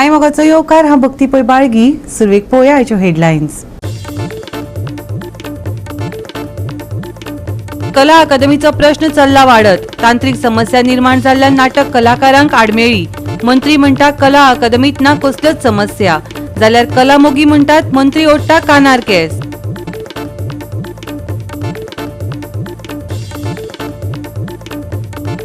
मायमोगाचो येवकार हांव भक्ती पै बाळगी. सुरवेक पळोवया आयच्यो हेडलायन्स. कला अकादमीचो प्रश्न चल्ला वाडत. तांत्रीक समस्या निर्माण जाल्ल्यान नाटक कलाकारांक आडमेळी. मंत्री म्हणटा कला अकादमीत ना कसल्योच समस्या, जाल्यार कला मोगी म्हणटात मंत्री ओडटा कानार केस.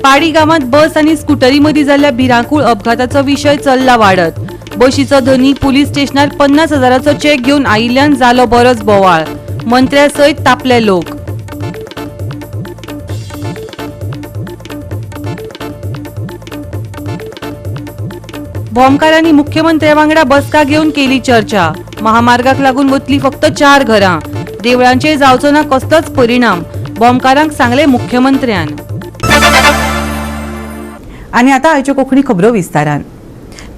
पाडी गावात बस आनी स्कूटरी मदीं जाल्ल्या भिरांकूळ अपघाताचो विशय चल्ला वाडत. बशीचो धनी पुलीस स्टेशनार 50,000चो चेक घेवन आयिल्ल्यान जालो बरोच बोवाळ. मंत्र्या सयत तापले लोक. भोमकारांनी मुख्यमंत्र्या वांगडा बसका घेवन केली चर्चा. महामार्गाक लागून वतली फक्त 4 घरां. देवळांचेर जावचो ना कसलोच परिणाम, भोमकारांक सांगले मुख्यमंत्र्यान. आनी आतां आयच्यो कोंकणी खबरो विस्तारान.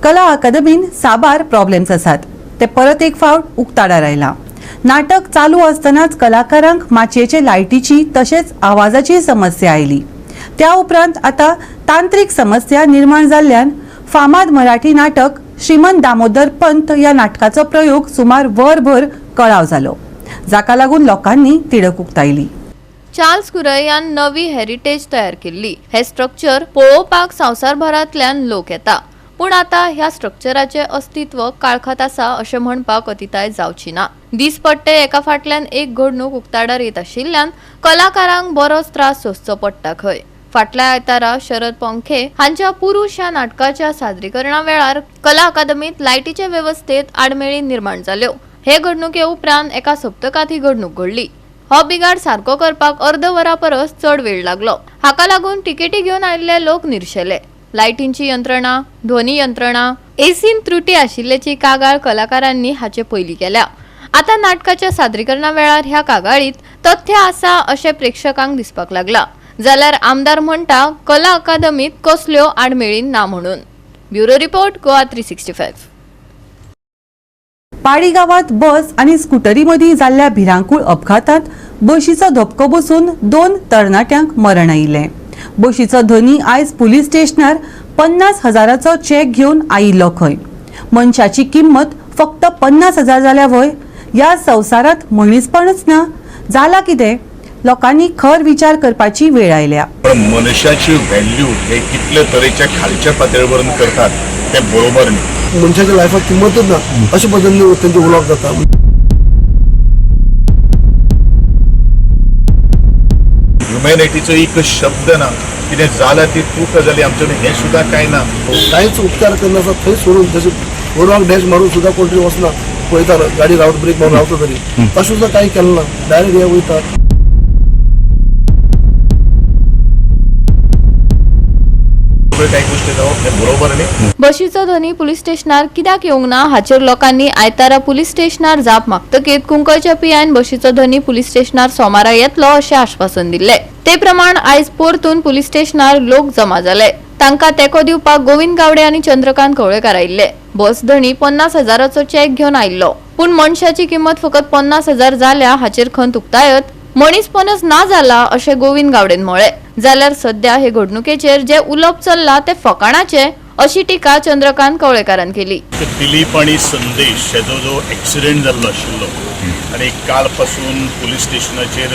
कला अकादमीन साबार प्रॉब्लेम्स आसात. ते परत एक फावट उक्ताडार आयला. नाटक चालू आसतनाच कलाकारांक माचयेचे लायटीची तशेंच आवाजाची समस्या आयली. त्या उपरांत आतां तांत्रीक समस्या निर्माण जाल्ल्यान फामाद मराठी नाटक श्रीमंत दामोदर पंत ह्या नाटकाचो प्रयोग सुमार वरभर कळाव जालो, जाका लागून लोकांनी तिडक उक्तायली. चार्ल्स कुरय यान नवी हेरिटेज तयार केल्ली. हे स्ट्रक्चर पळोवपाक संवसारभरांतल्यान लोक येता, पूण आता ह्या स्ट्रक्चराचे अस्तित्व काळखात आसा अशें म्हणपाक अतिताय जावची ना. दिसपट्टे एका फाटल्यान एक घडणूक उक्ताडार येत आशिल्ल्यान कलाकारांक बरोच त्रास सोंसचो पडटा खंय. फाटल्या आयतारा शरद पोंखे हांच्या पुरुष ह्या नाटकाच्या सादरीकरणा वेळार कला अकादमीत लायटीचे वेवस्थेत आडमेळी निर्माण जाल्यो. हे घडणुके उपरांत एका सप्तकात ही घडणूक घडली. हो बिगाड सारको करपाक अर्द वरा परस चड वेळ लागलो. हाका लागून तिकेटी घेवन आयिल्ले लोक निरशेले. लायटींची यंत्रणा, ध्वनी यंत्रणा, एसीन त्रुटी आशिल्ल्याची कागाळ कलाकारांनी हाचे पयलीं केल्या. आता नाटकाच्या सादरीकरणा वेळार ह्या कागाळीत तथ्य आसा अशें प्रेक्षकांक दिसपाक लागला. जाल्यार आमदार म्हणटा कला अकादमीत कसल्यो आडमेळी ना म्हणून. Bureau report Goa 365. पाडी गावात बस आणि स्कूटरी मदीं जाल्ल्या भिरांकूळ अपघातांत बशीचो धपको बसून 2 तरणाट्यांक मरण आयिल्लें. बशीचो धनी आयज पुलीस स्टेशनार 50,000चो चेक घेवन आयिल्लो खंय. मनशाची किंमत फक्त 50,000 जाल्या वय. ह्या संवसारांत मनीसपणच ना, जाला कितें? लोकांनी खर विचार करपाची वेळ आयल्या. मनशाची व्हॅल्यू हे कितले तरेच्या खालच्या पातळीवरून करतात ते बरोबर नाही. मनशाच्या लायफाक किंमतच ना अशा पद्धतीने त्यांचे उलोवप जाता. ह्युमॅनिटीचो एक शब्द ना. कितें जाल्यार ती चूक जाली आमच्यान हें सुद्धा कांय ना. कांयच उपचार करना थंय सोडून तशें गोरवाक डॅश मारून सुद्धा कोण तरी वचना. पळयता गाडी रावत ब्रेक मारून रावता तरी तशें सुद्धा कांय केलें ना. डायरेक्ट हे वयता. बशीचो धनी पुलीस स्टेशनार कित्याक येवंक ना हाचेर लोकांनी आयतारा पुलीस स्टेशनार जाप मागतकीत कुंकळच्या पियान बशीचो धनी पुलीस स्टेशनार सोमारा येतलो अशें आश्वासन दिल्ले. ते प्रमाण आयज परतून पुलीस स्टेशनार लोक जमा जाले. तांकां तेको दिवपाक गोविंद गावडे आनी चंद्रकांत कवळेकार आयिल्ले. बस धनी 50,000चो चेक घेवन आयिल्लो, पूण मनशाची किंमत फकत 50,000 जाल्या हाचेर खंत उक्तायत मनीसपणच ना जाला अशें गोविंद गावडेन म्हळे. जाल्यार सध्या हे घडणुकेचेर जे उलोवप चल्ला ते फकाणाचे अशी टिका चंद्रकांत कवळेकारान केली. दिलीप आणि संदेश हेजो जो एक्सिडेंट जाल्लो आशिल्लो आनी काल पासून पुलीस स्टेशनाचेर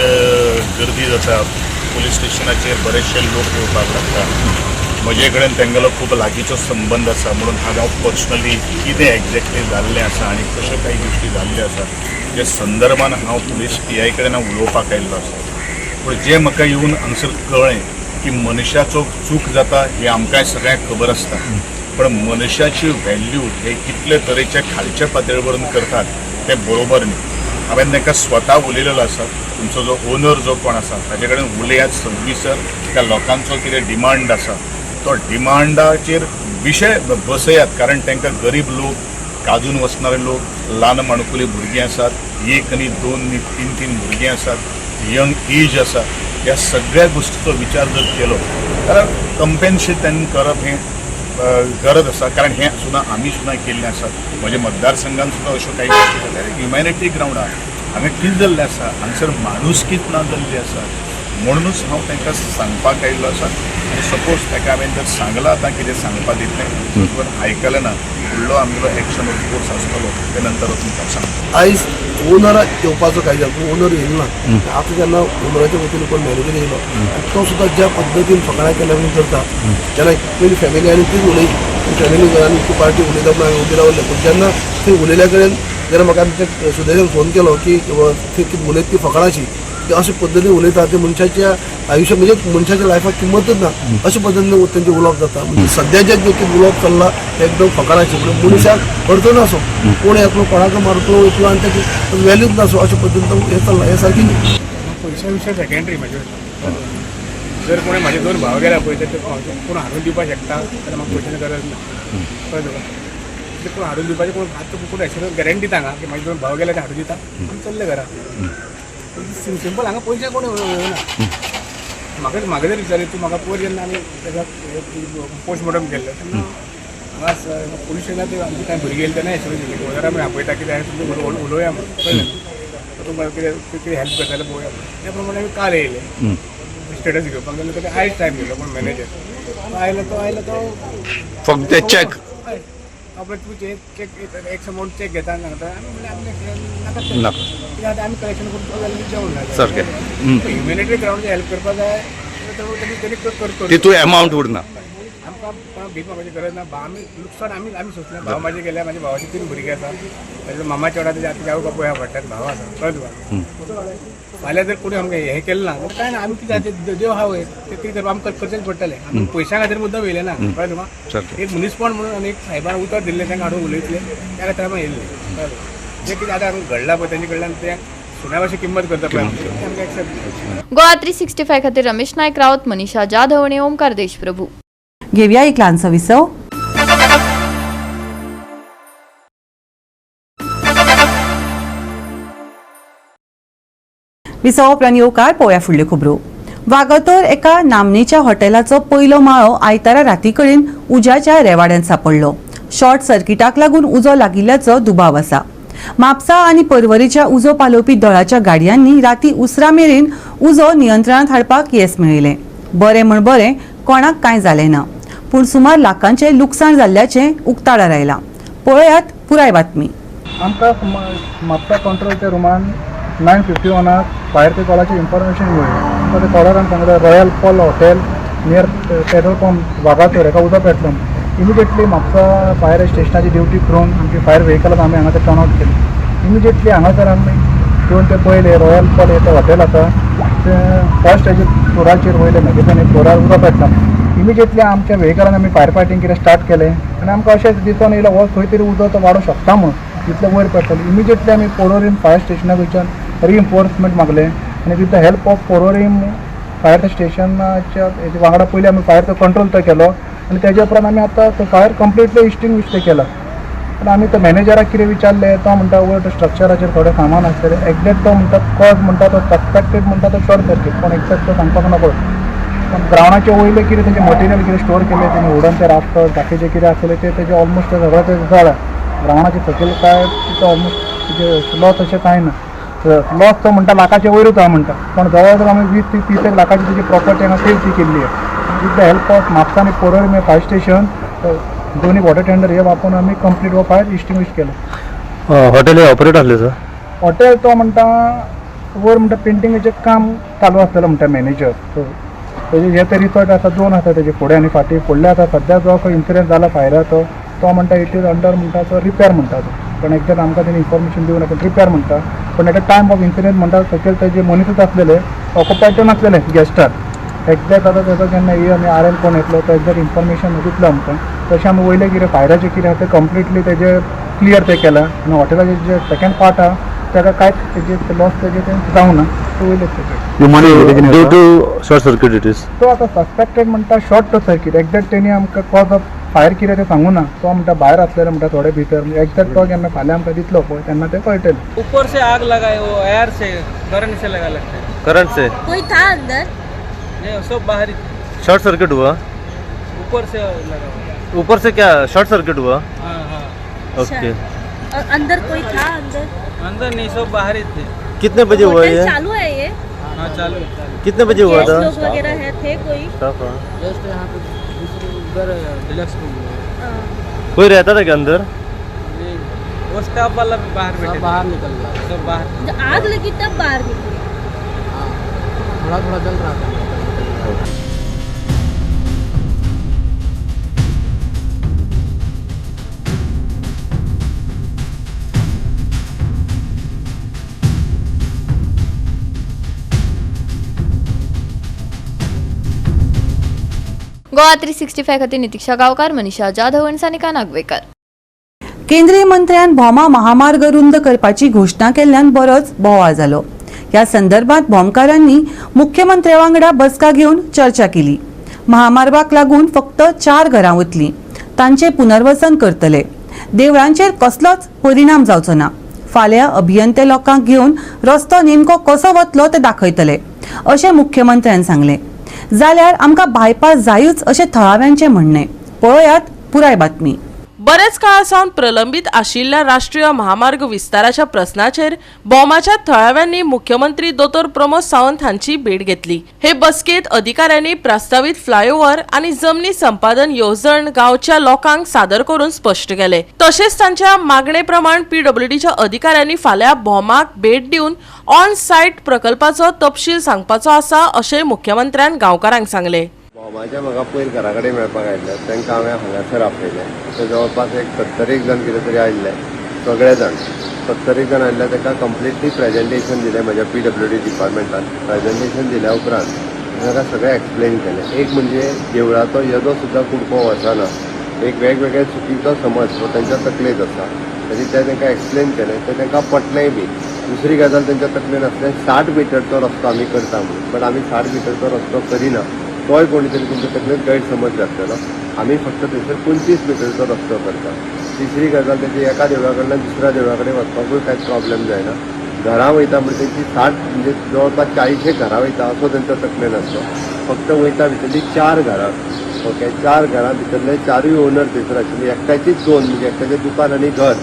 गर्दी जाता. पुलीस स्टेशनाचेर बरेचशे लोक येवपाक लागतात. म्हजे कडेन तेंगेलो खूब लागींचो संबंध आसा म्हणून हांव पर्सनली कितें एक्झॅक्टली जाल्लें आसा आनी कश्यो काही गोश्टी जाल्ल्यो आसा जे संदर्भान हांव पुलीस PI कडेन उलोवपाक आयिल्लो आसा. पूण जें म्हाका येवन हांगसर कळ्ळें की मनशाचो चूक जाता हें आमकांय सगळ्यांक खबर आसता, पण मनशाची व्हॅल्यू हे कितले तरेच्या खालच्या पातळीवरून करतात ते बरोबर न्ही. हांवें तांकां स्वता उलयलेलो आसा. तुमचो जो ओनर जो कोण आसा ताजे कडेन उलयात सविसर. त्या लोकांचो कितें डिमांड आसा तो डिमांडाचेर विशय बसयात, कारण तांकां गरीब लोक, काजून वचणारे लोक, ल्हान माणकुली भुरगीं आसात, 1 आनी 2 आनी 3 भुरगीं आसात, यंग एज आसा. ह्या सगळ्या गोष्टीचो विचार जर केलो जाल्यार कंपेन्सेट करप हें गरज आसा, कारण हें सुद्दां आमी सुद्दां केल्लें आसा. म्हज्या मतदारसंघान सुद्दां अश्यो काही गोश्टी जाल्यार ह्युमॅनिटी ग्रावंडार हांगा कितें जाल्लें आसा, हांगसर माणुसकीच ना जाल्ली आसा. म्हणूनच हांव तांकां सांगपाक आयिल्लो आसा आनी सपोज ताका हांवें जर सांगलां आतां कितें सांगपाक दितलें जर आयकलें ना फुडलो आमचो एक्शन कोर्स आसतलो ते नंतर तुमकां सांगता. आयज ओनराक येवपाचो कायदो पूण ओनर येयना. आतां जेन्ना ओनराच्या वतीन कोण मॅनेजर येयलो आनी तो सुद्दां ज्या पद्दतीन फकाणां केल्या करता जेन्ना पयलीं फॅमिली आनी तीच उलयली फॅमिली घरान ती पार्टी उलयता म्हणून हांवें उबी रावल्लें पूण जेन्ना थंय उलयल्या कडेन जेन्ना म्हाका आमच्या सुदैवान फोन केलो की थंय कितें उलयता ती फकाणाची ते अशे पद्दतीन उलयता ते मनशाच्या आयुश्यात म्हणजे मनशाच्या लायफाक किंमतच ना अशे पद्दतीन तेंचे उलोवप जाता. म्हणजे सद्याचे जे कितें उलोवप चल्ला ते एकदम फकाणाचे म्हणजे मनशाक अर्थ नासो कोण येतलो कोणाक मारतलो वयतलो आनी तेची वॅल्यूच नासो अशे पद्दतीन हें चल्लां हें सारकी न्ही. पयशा विशय सेकंडरी म्हाजे जर कोणी म्हाजे दोन भाव गेल्या पळय ते कोण हाडून दिवपाक शकता जाल्यार म्हाका पयशांची गरज ना कळ्ळें तुका ते कोण हाडून दिवपाचें कोण आतां कोण एश्युरंस गॅरंटी सांगा की म्हाजे दोन भाव गेले ते हाडून दिता आनी चल्ले घरा सिंपल हांगा पयशे कोण येना म्हाका जर विचारलें तूं म्हाका पयर जेन्ना आमी तेका पोस्टमॉर्टम केल्लो तेन्ना हांगा पुलीस स्टेशनार ते आमचे कांय भुरगीं येयले तेन्ना एश्युरंस दिली वजार आमी आपयता कितें तुमचें उलोवया म्हणून कळ्ळें तुमकां कितें हेल्प करता जाल्यार पळोवया म्हणून त्या प्रमाणे आमी काल येयले स्टेटस घेवपाक गेलो ताका आयज टायम दिलो पूण मॅनेजर आयलो तो फक्त चेक आपण तू चेक एक्स अमाउंट चेक घेता सांगता आमी नाका आमी कलेक्शन करता जाल्यार जेवण घालता सारकें ह्युमॅनिटरी ग्राउंड हेल्प करपाक जाय तेणी करता तितू अमाउंट उरना आमकां भीक मागपाची गरज ना आमी लुकसाण आमी सोंसलें भाव म्हाजे गेल्या म्हाज्या भावाची 3 भुरगीं आसा ताजे मामाचे वाडा तेजे आतां गांव पळया पडटात भाव आसा कळ्ळें तुका फाल्यां जर कोणी आमकां हें केलें ना जाल्यार कांय ना आमी कितें जाता देव हा वयर ते कितें करपा आमकां करचेंच पडटलें आमी पयशां खातीर मुद्दम येयलें ना कळ्ळें तुका एक मनीसपण म्हणून आनी एक सायबान उतर दिल्लें तांकां हाडून उलयतलें त्या खातीर आमी येयल्ले कळ्ळें जें कितें आतां घडलां पळय तेंचे कडल्यान तें सुण्या भाशेन किंमत करता पळय आमकां एक्सेप्ट. गोवा 365 खातीर रमेश नायक रावत, मनीषा जाधव आणि ओमकार देशप्रभू. घेवया एक ल्हानसो विसव. विसव उपरांत येवकार पळोवया फुडल्यो खबरो. वागतोर एका नामनेच्या हॉटेलाचो पयलो माळो आयतारा राती कडेन उज्याच्या रेवाड्यान सापडलो. शॉर्ट सर्किटाक लागून उजो लागिल्ल्याचो दुबाव आसा. म्हापसा आनी पर्वरीच्या उजो पालोवपी दळाच्या गाडयांनी राती उसरा मेरेन उजो नियंत्रणांत हाडपाक येस मेळयलें. बरें म्हण बरें कोणाक कांय जालें ना पूण सुमार लाखांचें लुकसाण जाल्ल्याचें उक्ताडार आयलां. पळयात पुराय बातमी. आमकां म्हापसा कंट्रोलच्या रुमान 951 फायर ते कॉलाची इन्फॉर्मेशन मेळ्ळी. आमकां ते कॉलरान सांगलें royal Paul hotel near petrol pump Vagator हेका उदक पेटलो. इमिजिएटली म्हापसा फायर स्टेशनाची ड्युटी करून आमची फायर व्हेकल आमी हांगा टर्न आउट केली. इमिजिएटली हांगासर आमी येवन ते पयले रॉयल पॉल हे हॉटेल आसा ते फर्स्ट हेजे फ्लोराचेर वयले मागीर फ्लोरार उदक पेटलो. इमिजिएटली आमच्या व्हेकलान आमी फायर फायटींग कितें स्टार्ट केलें आनी आमकां अशेंच दिसून येयलें हो खंय तरी उदक तो वाडो शकता म्हणून तितलें वयर पेटलें. इमिजिएटली आमी पोरोरीम फायर स्टेशनाक वयच्यान रिइन्फोर्समेंट मागलें आनी with the help of Porvorim fire स्टेशनाच्या हेजे वांगडा पयलीं आमी फायर तो कंट्रोल तो केलो आनी तेज्या उपरांत आमी आतां तो फायर कंप्लिटली एक्सटिंग्विश ते केला. पण आमी तो मॅनेजराक कितें विचारलें तो म्हणटा वयर स्ट्रक्चराचेर थोडें सामान आसलेलें. एक्झॅक्ट तो म्हणटा कॉज म्हणटा तो सस्पेक्टेड म्हणटा तो शॉर्ट सर्कीट पण एक्झॅक्ट तो सांगपाक नकळो. पण ग्रावंडाचे वयले कितें तेजें मटेरियल कितें स्टोर केलें तेणें उडोवन ते राफ्टर्स बाकीचें कितें आसलें ते तेजें ऑलमोस्ट सगळें ते जालां. ग्रावंडाचे सकयल काय तिथं ऑलमोस्ट तेजें लॉस अशें कांय ना. लॉस तो म्हणटा लाखाचे वयरूच आहा म्हणटा पण जवळ जवळ आमी 20 ते 30 लाखाची तेजी प्रॉपर्टी हांगा सेल केल्ली आहे. With the help of Mapusa आनी पोरोरीम फायर स्टेशन दोन्ही वॉटर टेंडर हे वापरून आमी कंप्लीट हो फायर एक्सटिंग्विश केलो. हॉटेल ऑपरेट आसलें सर हॉटेल तो म्हणटा वयर म्हणटा पेंटिंगेचें काम चालू आसलेलें म्हणटा मॅनेजर. सो तेजे हे ते रिसॉर्ट आसा 2 आसा तेजे फुडें आनी फाटीं फुडले आसा. सद्या जो इन्सिडंट जाला फायराचो तो म्हणटा इट इज अंडर म्हणटा तो रिपेर म्हणटा तो. पण एक्झॅक्ट आमकां तेणी इन्फॉर्मेशन दिवना पूण रिपेर म्हणटा. पण at the time of incident म्हणटा सकयल तेजे मनीसच आसलेले ऑक्युपायड नासलेले गेस्टार. एक्झॅक्ट आतां तेजो जेन्ना आमी आर कोण येतलो तो एक्झॅक्ट इन्फॉर्मेशन दितलो आमकां. तशें आमी वयले कितें फायराचें कितें आसा तें कंप्लिटली तेजें क्लियर तें केलां आनी हॉटेलाचें जें सेकेंड पार्ट आहा ताका कांयच तेजें लॉस तेजें तें जावना. सो वयलेच तेजें due to short circuit it is. तो आतां सस्पेक्टेड म्हणटा शॉर्ट सर्किट. एक्झॅक्ट तेणी आमकां कॉज ऑफ फायर कितें तें सांगूना. तो म्हणटा भायर आसलेले म्हणटा थोडे भितर एक्झॅक्ट तो जेन्ना फाल्यां आमकां दितलो पळय तेन्ना तें कळटलें. ऊपर से आग लगा है वो एयर से करंट से लगा लगता है. करंट से कोई था अंदर? नहीं सब बाहर ही शॉर्ट सर्किट हुआ. ऊपर से लगा हुआ. ऊपर से क्या शॉर्ट सर्किट हुआ. हाँ हाँ. ओके. और अंदर कोई था? अंदर अंदर नहीं सब बाहर ही थे. कितने बजे हुआ होटल ये. चालू है ये? हाँ चालू है। कितने बजे हुआ था? लोग वगैरह है थे कोई? स्टाफ, हाँ। जस्ट यहाँ पे दूसरे उधर डिलक्स रूम में कोई रहता था क्या अंदर? नहीं, वो स्टाफ वाला भी बाहर बैठे, बाहर निकल गया सब बाहर। जब आग लगी तब बाहर निकले। थोड़ा थोड़ा जल रहा था। गोवा 365 खातीर नितीक्षा गांवकार, मनीषा जाधव आनी सानिका नागवेकर. केंद्रीय मंत्र्यान भोमा महामार्ग रुंद करपाची घोषणा केल्ल्यान बरोच बोवाळ जालो. ह्या संदर्भात भोमकारांनी मुख्यमंत्र्या वांगडा बसका घेवन चर्चा केली. महामार्गाक लागून फक्त 4 घरां वतलीं, तांचे पुनर्वसन करतले. देवळांचेर कसलोच परिणाम जावचो ना. फाल्यां अभियंते लोकांक घेवन रस्तो नेमको कसो वतलो ते दाखयतले अशें मुख्यमंत्र्यान सांगलें. जाल्यार आमकां बायपास जायूच अशें थळाव्यांचें म्हणणें. पळयात पुराय बातमी. बरेच काळासावन प्रलंबित आशिल्ल्या राष्ट्रीय महामार्ग विस्ताराच्या प्रश्नाचेर भोमाच्या थळाव्यांनी मुख्यमंत्री दोतोर प्रमोद सावंत हांची भेट घेतली. हे बसकेत अधिकाऱ्यांनी प्रस्तावित फ्लायओव्हर आणि जमनी संपादन येवजण गावच्या लोकांक सादर करून स्पष्ट केले. तसेच तांच्या मागणे प्रमाण पीडब्ल्यूडीच्या अधिकाऱ्यांनी फाल्यां भोमाक भेट दिवन ऑन सायट प्रकल्पाचो तपशील सांगपाचो आसा अशें मुख्यमंत्र्यान गांवकारांक सांगले. भोमाच्या म्हाका पयर घरा कडेन मेळपाक आयिल्ले, तांकां हांवें हांगासर आपयलें. ते जवळपास एक 70 जण कितें तरी आयिल्ले, सगळे जाण 70 जण आयिल्ले. तांकां कंप्लिटली प्रेजेंटेशन दिलें म्हज्या PWD डिपार्टमेंटान. प्रेजेंटेशन दिल्या उपरांत तांकां सगळें एक्सप्लेन केलें. एक म्हणजे देवळाचो येदो सुद्दां कुडको वचना, एक वेगवेगळे चुकीचो समज हो तांच्या तकलेंत आसा, तरी ते तांकां एक्सप्लेन केलें. ते तांकां पटलेंय बी. दुसरी गजाल तांच्या तकलेन आसलें 60 मिटरचो रस्तो आमी करता म्हणून, बट आमी 60 मिटरचो रस्तो करिना. तोय कोणी तरी तुमच्या तकलेत गैरसमज घातलेलो. आमी फक्त थंयसर 25 मिटरचो रस्तो करता. तिसरी गजाल तेजी एका देवळा कडल्यान दुसऱ्या देवळा कडेन वचपाकूय कांयच प्रॉब्लेम जायना. घरां वयता म्हणजे तेंची 60 म्हणजे जवळपास 40 घरां वयता असो तेंच्या तकलेन आसलो. फक्त वयता भितरली 4 घरां. ओके, 4 घरां भितरले 4य ओनर थंयसर आशिल्ली. एकट्याचीच 2 म्हणजे एकट्याचें दुकान आनी घर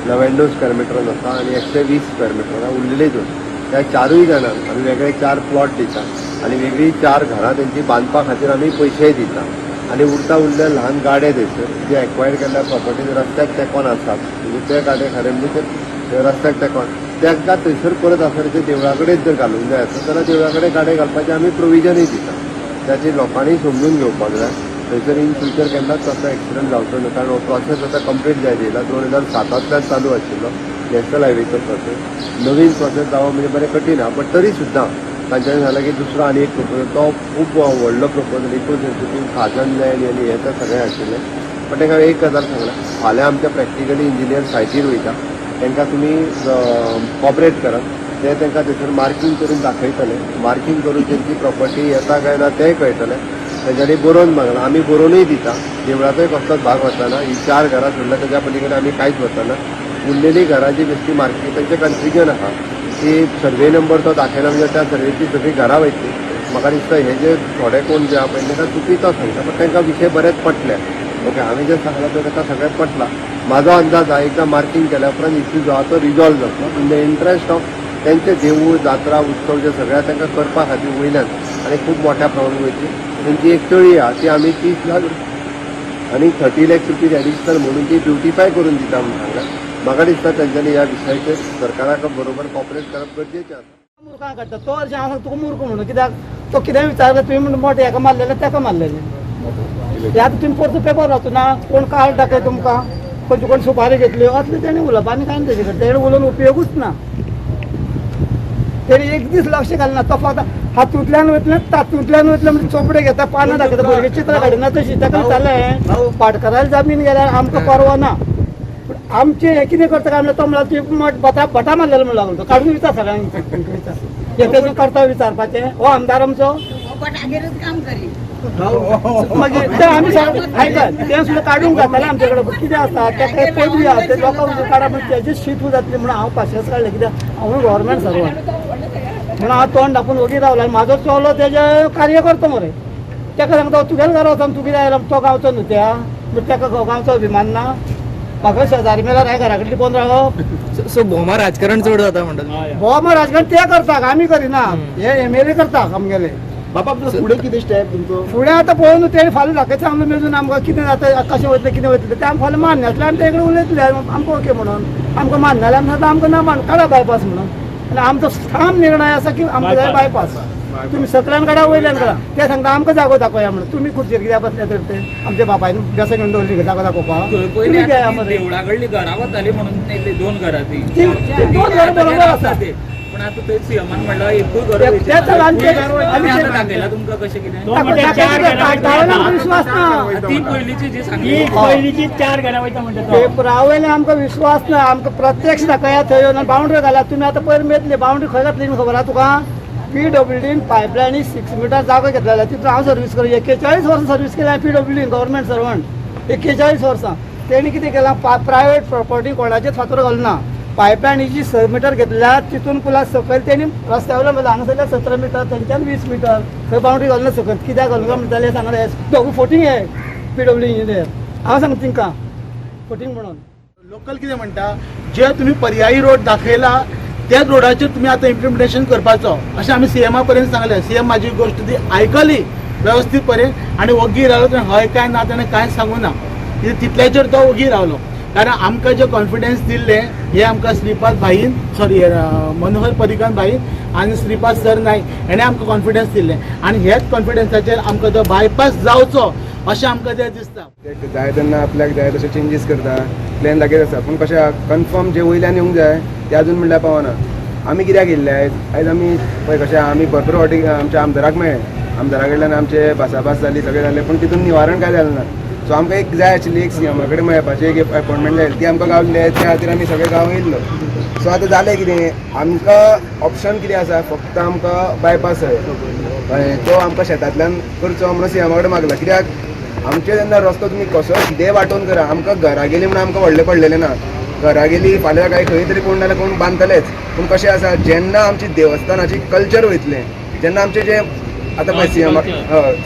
99 स्क्वेअर मिटरान आसा आनी 120 स्क्वेअर मिटरान उरलेली 2. त्या 4य जाणांक आमी वेगळे 4 प्लॉट दिता आनी वेगळी 4 घरां तेंची बांदपा खातीर आमी पयशेय दिता. आनी उरले ल्हान गाडे थंयसर जे एक्वायर केल्ल्या प्रॉपर्टीज रस्त्याक तेकोन आसात, म्हणजे ते गाडे खरें म्हणजे ते रस्त्याक तेकोन तांकां थंयसर परत आसचे देवळा कडेन जर घालूंक जाय आसत जाल्यार देवळा कडेन गाडे घालपाचें आमी प्रोविजनय दिता. त्याची लोकांनी समजून घेवपाक जाय. थंयसर इन फ्युचर केन्नाच तसो एक्सिडंट जावचो ना, कारण हो प्रोसेस आतां कंप्लीट जायत येयला. 2007तल्यान चालू आशिल्लो नॅशनल हायवेचो प्रोसेस. नवीन प्रोसेस जावप म्हणजे बरें कठीण आहा, बट तरी सुद्दां तांच्यानी सांगलें की दुसरो आनी एक प्रपोजल, तो खूब व्हडलो प्रपोजल, इको सेन्सिटीव 1000 लँड आनी हें तें सगळें आशिल्लें. पण तांकां एक गजाल सांगलां, फाल्यां आमच्या प्रॅक्टिकली इंजिनियर सायटीर वयता, तांकां तुमी कॉपरेट करात. ते तांकां थंयसर मार्कींग करून दाखयतले. मार्कींग करून तेंची प्रॉपर्टी येता काय ना तेंय कळटलें. तेंच्यांनी बरोवन मागला, आमी बरोवनूय दिता. देवळाचोय कसलोच भाग वचना. ही 4 घरां सोडल्यार तेच्या पलीकडे आमी कांयच वचना. उरलेली घरांची बेश्टी मार्कींग तेंचें कन्फ्युजन आहा की सर्वे नंबर तो दाखयना म्हणजे त्या सर्वेची सगळी घरां वयतली. म्हाका दिसता हे जे थोडे कोण जे आहा पळय तांकां चुकीचो सांगता, पण तांकां विशय बरेच पटले. ओके, हांवें जे सांगलां तें तांकां सगळें पटलां. म्हाजो अंदाज आहा एकदां मार्कींग केल्या उपरांत इश्यू जो आहा तो रिजॉल्व जातलो. इन द इंट्रस्ट ऑफ तेंचे देवूळ जात्रा उत्सव जे सगळ्या तांकां करपा खातीर वयल्यान आनी खूब मोठ्या प्रमाणांत वयची. तेंची एक तळी आहा ती आमी 30 लाख आनी 30 लाख रुपीज एडिशनल म्हणून ती ब्युटिफाय करून दिता म्हणून सांगलां. म्हाका दिसता तेंच्यांनी ह्या विशयाचेर सरकाराक बरोबर कॉपरेट करप गरजेचें आसा. मुर्खां काडटा तो हरशीं हांव तुका मूर्ख म्हणून, कित्याक तो कितें विचारलें तुवें म्हणून मोठे हेका मारलेलें तेका मारलेलें. हे आतां तुमी परतो पेपर वाचूना, कोण कार्ड दाखय तुमकां, खंयची कोण सुपारी घेतल्यो असलें तेणी उलोवप आनी कांय तेजे कडेन. तेणें उलोवन उपयोगूच ना. तेणी एक दीस लक्ष घालना. तो फक्त हातूंतल्यान वयतले तातूंतल्यान वयतले म्हणजे चोपडे घेता, पानां दाखयता, भुरगे चित्रां काडिना तशी. ताका विचारलें पाटकराल जमीन गेल्यार आमकां परवा ना, पूण आमचे हे कितें करता काय म्हणल्यार तो म्हणल्यार बटा मारलेलो म्हणून लागलो. तो काडून विचार सगळ्यांक विचार तेजो करता विचारपाचें. हो आमदार आमचो काम करी मागीर ते आमी आयकात तें सुद्दां काडूंक जातालें आमचे कडेन. कितें आसा तेका पदवी आहा ते लोकांक काडा म्हणजे तेजी शीट जातली म्हणून हांव पाशेंस काडलें. कित्याक हांव गव्हर्मेंट सर्वंट म्हणून हांव तोंड दाखोवन वगी रावला. म्हाजो चलो तेजे कार्य करता मरे. ताका सांगता तुगेले घरा वचून तूं कितें आयला, तो गांवचो न्हू त्या, बट ताका गांवचो अभिमान ना. म्हाका शेजारी मेल्यार हांवें घरा कडली कोण रावप सो भोवमा राजकारण चड जाता म्हणटात भोवमा राजकारण ते करतात आमी करिना हे एमएलए करता आमगेले बाबा फुडें कितें स्टेप तुमचो फुडें आतां पळोवन तेणी फाल्यां दाखयता आमकां मेजून आमकां कितें जाता कशें वयतलें कितें वयतलें तें आमकां फाल्यां मान्य आसलें आनी ते कडेन उलयतले आमकां ओके म्हणून आमकां मान्य जाल्यार आमी आतां आमकां ना मान काडा बायपास म्हणून आनी आमचो ठाम निर्णय आसा की आमकां जाय बायपास तुमी सकल्यान काडा वयल्यान काडा ते सांगता आमकां जागो दाखोवया म्हणून तुमी खुर्चेर कित्याक बसले तर ते आमच्या बापायन बेसन घेवन दवरली जागो दाखोवपाक तुमी घ्या मरे देवळा कडली घरां वताली म्हणून 2 घरां ती दोन घर बरोबर आसा पण आता ते सीएमान म्हणलं एकूय घर दाखयला तुमकां कशें कितें विश्वास ना ती पयलींची जी सांगली पयलींची 4 घरां वयता म्हणटा पेपरा वयले आमकां विश्वास ना आमकां प्रत्यक्ष दाखया थंय येवन बाउंड्री घाला तुमी आतां पयर मेतले बाउंड्री खंय घातली खबर आहा तुका PWDन पायपलायनी 6 मिटर जागो घेतलेलो तितून हांव सर्वीस करूं 41 वर्सां सर्वीस केल्या PWDन गव्हर्मेंट सर्वंट 41 वर्सां तेणी कितें केलां प्रायवेट प्रॉपर्टी कोणाचेर फातर घालना पायपलायनीची 6 मिटर घेतल्या तितून पुला सकयल तेणी रस्त्या वयल्यान हांगासरल्या 17 मिटर थंयच्यान 20 मिटर थंय बाउंड्री घालना सकयल कित्याक घालूंक म्हणटाले सांगले दोगूय फोटींग हे PWD इंजिनियर हांव सांगता तिंकां फोटींग म्हणून लोकल कितें म्हणटा जे तुमी पर्यायी रोड दाखयला त्याच रोडाचेर तुमी आतां इम्प्लिमेंटेशन करपाचो अशें आमी सीएमा पर्यंत सांगलें सीएम म्हाजी गोश्ट ती आयकली वेवस्थीत पर्यंत आनी वगी रावलो तर हय काय ना ताणें कांय सांगूं ना तितल्याचेर तो वगी रावलो कारण आमकां जे कॉन्फिडन्स दिल्ले हे आमकां श्रीपाद भाईन सॉरी मनोहर पर्रीकर भाईन आनी श्रीपाद सर नायक हेणें आमकां कॉन्फिडन्स दिल्ले आनी हेच कॉन्फिडन्साचेर आमकां तो बायपास जावचो अशें आमकां तें दिसता जाय तेन्ना आपल्याक जाय तशें चेंजीस करता प्लॅन दाखयत आसा पूण कशें कन्फर्म जे वयल्यान येवंक जाय ते अजून म्हणल्यार पावना आमी कित्याक येयल्ले आयज आमी पळय कशें आमी भरपूर फावटी आमच्या आमदाराक मेळ्ळे आमदारा कडल्यान आमचे भासाभास जाली सगळें जालें पूण तितून निवारण कांय जालें ना सो आमकां एक जाय आशिल्ली एक सीएमा कडेन मेळपाची एक अपॉयंटमेंट जाय ती आमकां गावल्ली त्या खातीर आमी सगळे गांव येयल्लो सो आतां जालें कितें आमकां ऑप्शन कितें आसा फक्त आमकां बायपास जाय तो आमकां शेतांतल्यान करचो म्हणून सीएमा कडेन मागला कित्याक आमचे जेन्ना रस्तो तुमी कसो कितेंय वांटून करा आमकां घरा गेली म्हणून आमकां व्हडलें पडलेलें ना घरा गेली फाल्यां काय खंय तरी कोण नाल्यार कोण बांदतलेच पूण कशें आसा जेन्ना आमची देवस्थानाची कल्चर वयतलें जेन्ना आमचें जें आतां पळय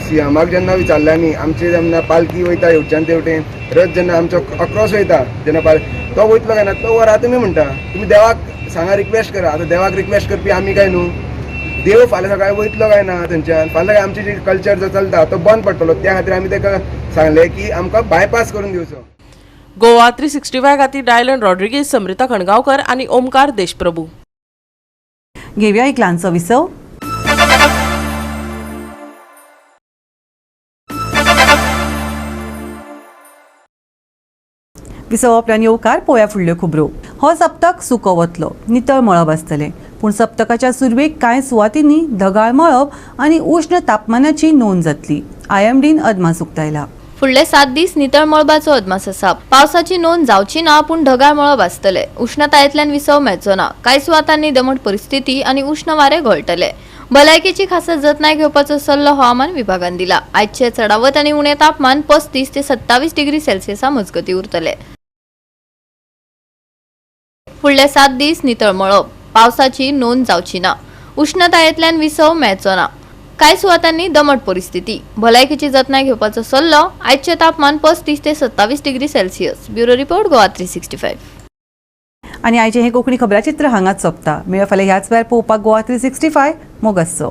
सीएमाक जेन्ना विचारलें आमी आमचे जेन्ना पालकी वयता हेवटेच्यान तेवटेन रथ जेन्ना आमचो अक्रॉस वयता जेन्ना तो वयतलो काय ना तो वरा तुमी म्हणटा तुमी देवाक सांगा रिक्वेस्ट करा आतां देवाक रिक्वेस्ट करपी आमी काय न्हू देव फाल्यां सकाळीं वयतलो काय ना थंयच्यान फाल्यां काय आमची जी कल्चर जो चलता तो बंद पडटलो त्या खातीर आमी ताका सांगलें की आमकां बायपास करून दिवचो गोवा 365 खातीर डायलन रॉड्रिगीज समृता खणगांवकर आनी ओमकार देशप्रभू घेवया एक ल्हानसो विसव विसव आपल्यान येवकार पळोवया फुडल्यो खबरो हो सप्तक सुको वतलो नितळ मळब आसतलें पूण सप्तकाच्या सुरवेक कांय सुवातींनी ढगाळ मळब आनी उश्ण तापमानाची नोंद जातली IMDन अदमास उक्तायला फुडले 7 दीस नितळ मळबाचो अदमास आसा पावसाची नोंद जावची ना पूण ढगाळ मळब आसतले उष्णतायेंतल्यान विसव मेळचो ना कांय सुवातांनी दमट परिस्थिती आनी उष्ण वारे घोळटले भलायकेची खासा जतनाय घेवपाचो सल्लो हवामान विभागान दिला आयचे चडावत आनी उणें तापमान 35 ते 27 डिग्री सेल्सियसा मजगती उरतले फुडले 7 दीस नितळ मळब पावसाची नोंद जावची ना उष्णतायेंतल्यान विसव मेळचो ना कांय सुवातांनी दमट परिस्थिती भलायकेची जतनाय घेवपाचो सल्लो आयचे तापमान 35 ते 27 degree Celsius bureau report Goa 365 आनी आयचें हें कोंकणी खबराचित्र हांगाच सोंपता मेळ्या फाल्यां ह्याच वेळार पळोवपाक गोवा 365 मोगस्सो